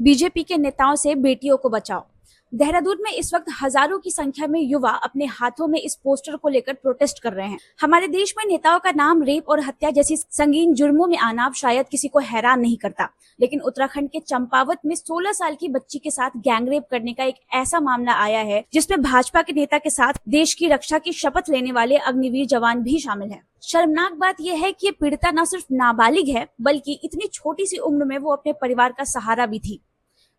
BJP के नेताओं से बेटियों को बचाओ। देहरादून में इस वक्त हजारों की संख्या में युवा अपने हाथों में इस पोस्टर को लेकर प्रोटेस्ट कर रहे हैं। हमारे देश में नेताओं का नाम रेप और हत्या जैसी संगीन जुर्मों में आना शायद किसी को हैरान नहीं करता, लेकिन उत्तराखंड के चंपावत में 16 साल की बच्ची के साथ गैंगरेप करने का एक ऐसा मामला आया है जिसमें भाजपा के नेता के साथ देश की रक्षा की शपथ लेने वाले अग्निवीर जवान भी शामिल है। शर्मनाक बात यह है कि ये पीड़िता न सिर्फ नाबालिग है बल्कि इतनी छोटी सी उम्र में वो अपने परिवार का सहारा भी थी।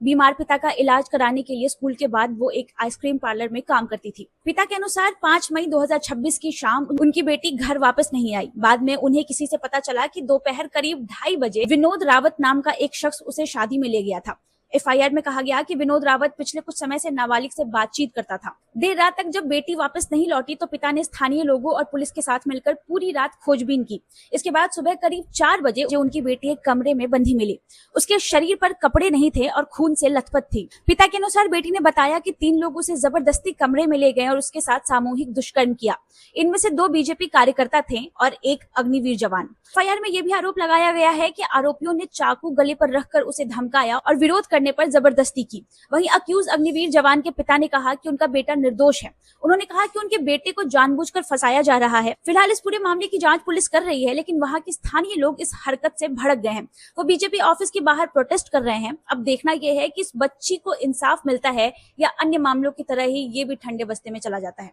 बीमार पिता का इलाज कराने के लिए स्कूल के बाद वो एक आइसक्रीम पार्लर में काम करती थी। पिता के अनुसार 5 मई 2026 की शाम उनकी बेटी घर वापस नहीं आई। बाद में उन्हें किसी से पता चला कि दोपहर करीब 2:30 बजे विनोद रावत नाम का एक शख्स उसे शादी में ले गया था। एफआईआर में कहा गया कि विनोद रावत पिछले कुछ समय से नाबालिग से बातचीत करता था। देर रात तक जब बेटी वापस नहीं लौटी तो पिता ने स्थानीय लोगों और पुलिस के साथ मिलकर पूरी रात खोजबीन की। इसके बाद सुबह करीब 4 बजे उनकी बेटी एक कमरे में बंधी मिली। उसके शरीर पर कपड़े नहीं थे और खून से लथपथ थी। पिता के अनुसार बेटी ने बताया कि 3 लोग उसे जबरदस्ती कमरे में ले गए और उसके साथ सामूहिक दुष्कर्म किया। इनमें से 2 बीजेपी कार्यकर्ता थे और एक अग्निवीर जवान। एफआईआर में यह भी आरोप लगाया गया है कि आरोपियों ने चाकू गले पर रखकर उसे धमकाया और विरोध करने पर जबरदस्ती की। वहीं अक्यूज अग्निवीर जवान के पिता ने कहा कि उनका बेटा निर्दोष है। उन्होंने कहा कि उनके बेटे को जानबूझकर फंसाया जा रहा है। फिलहाल इस पूरे मामले की जांच पुलिस कर रही है, लेकिन वहां के स्थानीय लोग इस हरकत से भड़क गए हैं। वो बीजेपी ऑफिस के बाहर प्रोटेस्ट कर रहे हैं। अब देखना यह है कि इस बच्ची को इंसाफ मिलता है या अन्य मामलों की तरह ही ये भी ठंडे बस्ते में चला जाता है।